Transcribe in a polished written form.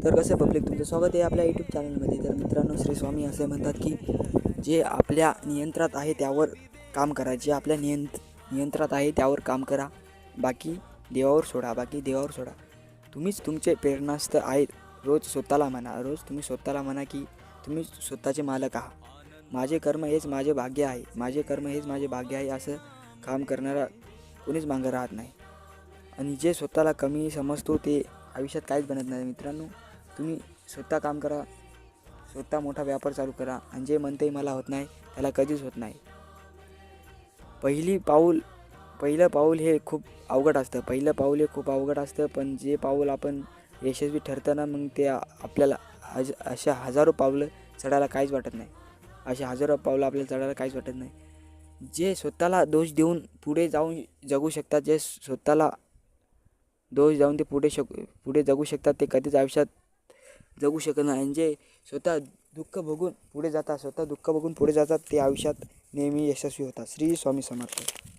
तर कसं पब्लिक, तुमचं स्वागत आहे आपल्या यूट्यूब चॅनलमध्ये. तर मित्रांनो, श्री स्वामी असे म्हणतात की जे आपल्या नियंत्रणात आहे त्यावर काम करा, जे आपल्या नियंत्रणात आहे त्यावर काम करा, बाकी देवावर सोडा. तुम्हीच तुमचे प्रेरणास्थ आहेत. रोज स्वतःला म्हणा की तुम्ही स्वतःचे मालक आहात. माझे कर्म हेच माझे भाग्य आहे, असं काम करणारा कोणीच मागं राहत नाही. आणि जे स्वतःला कमी समजतो ते आयुष्यात काहीच बनत नाही. मित्रांनो, तुम्ही स्वतः काम करा, स्वतः मोठा व्यापार चालू करा, आणि जे म्हणते मला होत नाही त्याला कधीच होत नाही. पहिलं पाऊल हे खूप अवघड असतं, पण जे पाऊल आपण यशस्वी ठरतं ना, मग ते आपल्याला अशा हजारो पावलं चढायला काहीच वाटत नाही. जे स्वतःला दोष देऊन पुढे जाऊन जगू शकतात, पुढे जगू शकतात, ते कधीच आयुष्यात जगू शकत नाही. आणि जे स्वतः दुःख बघून पुढे जातात ते आयुष्यात नेहमी यशस्वी होतात. श्री स्वामी समर्थ.